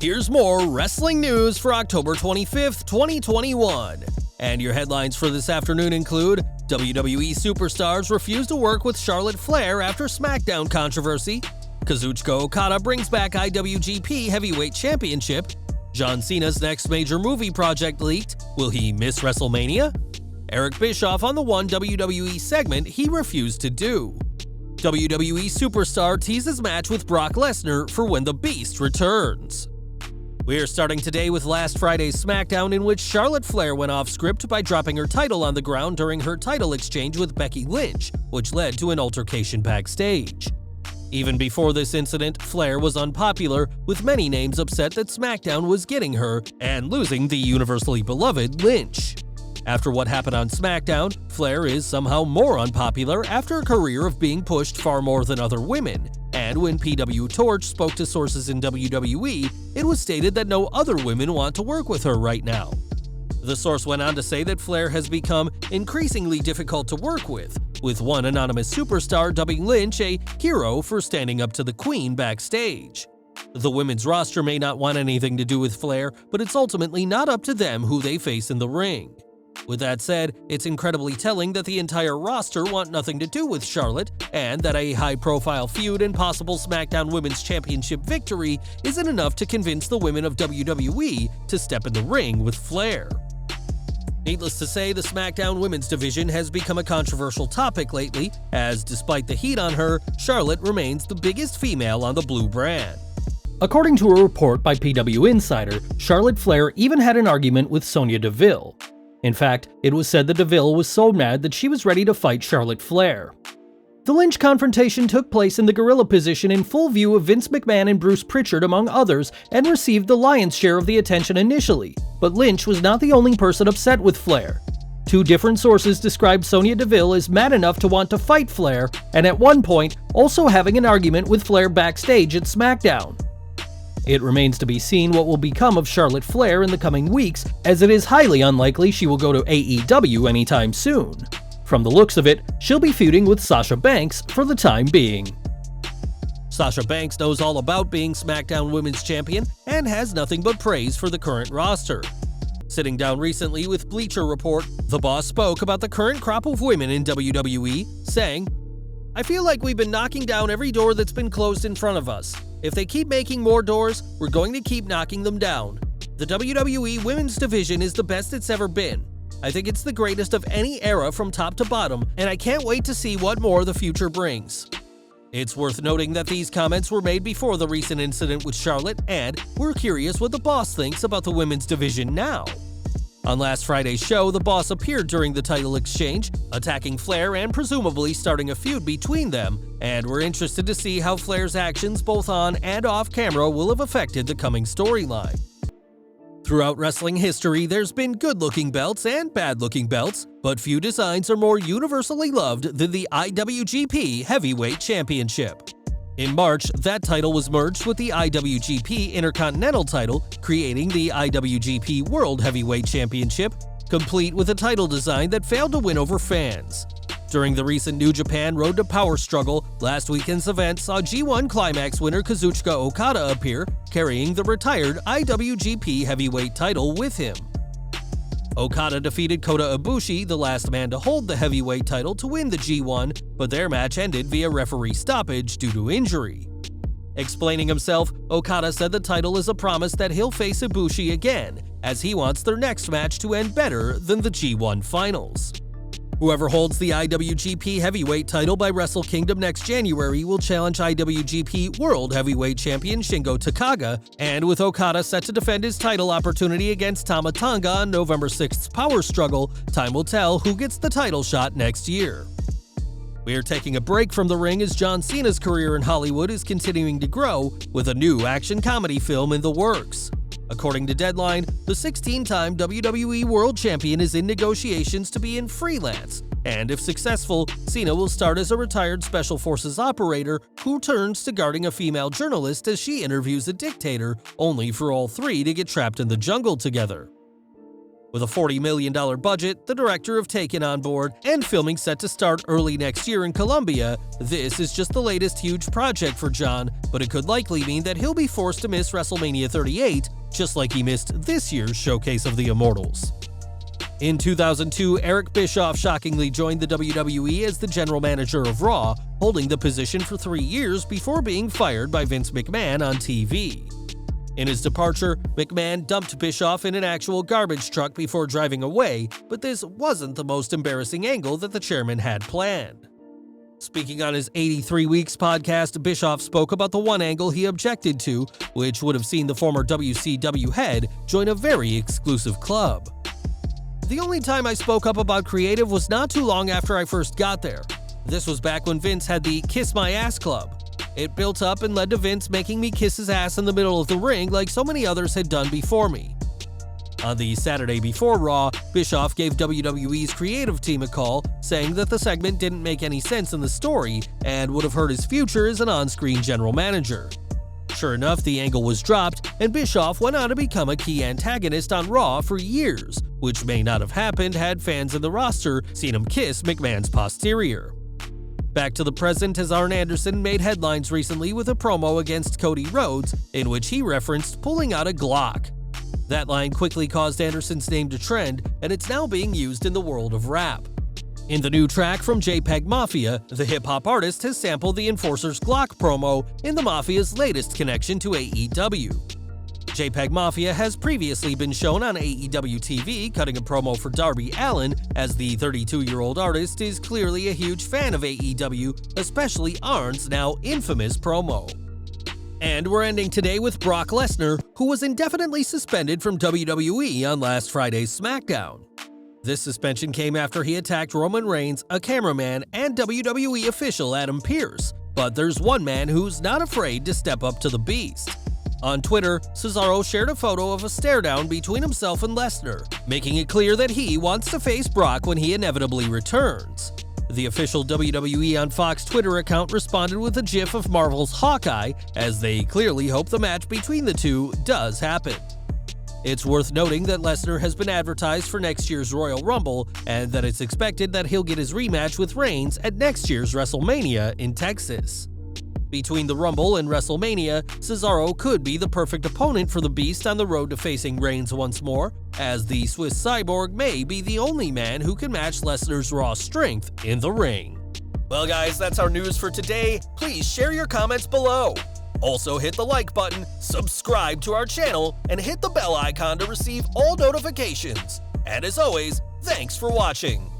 Here's more wrestling news for October 25th, 2021. And your headlines for this afternoon include WWE superstars refuse to work with Charlotte Flair after Smackdown controversy, Kazuchika Okada brings back IWGP Heavyweight Championship, John Cena's next major movie project leaked, will he miss WrestleMania? Eric Bischoff on the one WWE segment he refused to do. WWE superstar teases match with Brock Lesnar for when the Beast returns. We're starting today with last Friday's Smackdown, in which Charlotte Flair went off script by dropping her title on the ground during her title exchange with Becky Lynch, which led to an altercation backstage. Even before this incident, Flair was unpopular, with many names upset that Smackdown was getting her and losing the universally beloved Lynch. After what happened on Smackdown, Flair is somehow more unpopular after a career of being pushed far more than other women, and when PW Torch spoke to sources in WWE, it was stated that no other women want to work with her right now. The source went on to say that Flair has become increasingly difficult to work with one anonymous superstar dubbing Lynch a hero for standing up to the Queen backstage. The women's roster may not want anything to do with Flair, but it's ultimately not up to them who they face in the ring. With that said, it's incredibly telling that the entire roster want nothing to do with Charlotte, and that a high-profile feud and possible SmackDown Women's Championship victory isn't enough to convince the women of WWE to step in the ring with Flair. Needless to say, the SmackDown Women's division has become a controversial topic lately, as despite the heat on her, Charlotte remains the biggest female on the blue brand. According to a report by PW Insider, Charlotte Flair even had an argument with Sonya Deville. In fact, it was said that Deville was so mad that she was ready to fight Charlotte Flair. The Lynch confrontation took place in the gorilla position in full view of Vince McMahon and Bruce Pritchard among others and received the lion's share of the attention initially, but Lynch was not the only person upset with Flair. Two different sources described Sonya Deville as mad enough to want to fight Flair, and at one point also having an argument with Flair backstage at Smackdown. It remains to be seen what will become of Charlotte Flair in the coming weeks, as it is highly unlikely she will go to AEW anytime soon. From the looks of it, she'll be feuding with Sasha Banks for the time being. Sasha Banks knows all about being SmackDown Women's Champion and has nothing but praise for the current roster. Sitting down recently with Bleacher Report, the boss spoke about the current crop of women in WWE, saying, "I feel like we've been knocking down every door that's been closed in front of us. If they keep making more doors, we're going to keep knocking them down. The WWE Women's Division is the best it's ever been. I think it's the greatest of any era from top to bottom, and I can't wait to see what more the future brings." It's worth noting that these comments were made before the recent incident with Charlotte, and we're curious what the boss thinks about the women's division now. On last Friday's show, the boss appeared during the title exchange, attacking Flair and presumably starting a feud between them, and we're interested to see how Flair's actions both on and off camera will have affected the coming storyline. Throughout wrestling history, there's been good-looking belts and bad-looking belts, but few designs are more universally loved than the IWGP Heavyweight Championship. In March, that title was merged with the IWGP Intercontinental title, creating the IWGP World Heavyweight Championship, complete with a title design that failed to win over fans. During the recent New Japan Road to Power struggle, last weekend's event saw G1 Climax winner Kazuchika Okada appear, carrying the retired IWGP Heavyweight title with him. Okada defeated Kota Ibushi, the last man to hold the heavyweight title, to win the G1, but their match ended via referee stoppage due to injury. Explaining himself, Okada said the title is a promise that he'll face Ibushi again, as he wants their next match to end better than the G1 finals. Whoever holds the IWGP Heavyweight title by Wrestle Kingdom next January will challenge IWGP World Heavyweight Champion Shingo Takagi, and with Okada set to defend his title opportunity against Tama Tonga on November 6th's Power Struggle, time will tell who gets the title shot next year. We're taking a break from the ring as John Cena's career in Hollywood is continuing to grow, with a new action comedy film in the works. According to Deadline, the 16-time WWE World Champion is in negotiations to be in freelance, and if successful, Cena will start as a retired Special Forces operator who turns to guarding a female journalist as she interviews a dictator, only for all three to get trapped in the jungle together. With a $40 million budget, the director of Taken on board, and filming set to start early next year in Colombia, this is just the latest huge project for John, but it could likely mean that he'll be forced to miss WrestleMania 38, just like he missed this year's Showcase of the Immortals. In 2002, Eric Bischoff shockingly joined the WWE as the general manager of Raw, holding the position for 3 years before being fired by Vince McMahon on TV. In his departure, McMahon dumped Bischoff in an actual garbage truck before driving away, but this wasn't the most embarrassing angle that the chairman had planned. Speaking on his 83 Weeks podcast, Bischoff spoke about the one angle he objected to, which would have seen the former WCW head join a very exclusive club. The only time I spoke up about creative was not too long after I first got there. This was back when Vince had the Kiss My Ass Club. It built up and led to Vince making me kiss his ass in the middle of the ring like so many others had done before me. On the Saturday before Raw, Bischoff gave WWE's creative team a call, saying that the segment didn't make any sense in the story and would have hurt his future as an on-screen general manager. Sure enough, the angle was dropped, and Bischoff went on to become a key antagonist on Raw for years, which may not have happened had fans in the roster seen him kiss McMahon's posterior. Back to the present, as Arn Anderson made headlines recently with a promo against Cody Rhodes, in which he referenced pulling out a Glock. That line quickly caused Anderson's name to trend, and it's now being used in the world of rap. In the new track from JPEG Mafia, the hip-hop artist has sampled the Enforcer's Glock promo in the Mafia's latest connection to AEW. JPEG Mafia has previously been shown on AEW TV cutting a promo for Darby Allin, as the 32-year-old artist is clearly a huge fan of AEW, especially Arn's now infamous promo. And we're ending today with Brock Lesnar, who was indefinitely suspended from WWE on last Friday's Smackdown. This suspension came after he attacked Roman Reigns, a cameraman, and WWE official Adam Pearce, but there's one man who's not afraid to step up to the beast. On Twitter, Cesaro shared a photo of a stare-down between himself and Lesnar, making it clear that he wants to face Brock when he inevitably returns. The official WWE on Fox Twitter account responded with a gif of Marvel's Hawkeye, as they clearly hope the match between the two does happen. It's worth noting that Lesnar has been advertised for next year's Royal Rumble, and that it's expected that he'll get his rematch with Reigns at next year's WrestleMania in Texas. Between the Rumble and WrestleMania, Cesaro could be the perfect opponent for the Beast on the road to facing Reigns once more, as the Swiss Cyborg may be the only man who can match Lesnar's raw strength in the ring. Well guys, that's our news for today. Please share your comments below. Also hit the like button, subscribe to our channel, and hit the bell icon to receive all notifications. And as always, thanks for watching.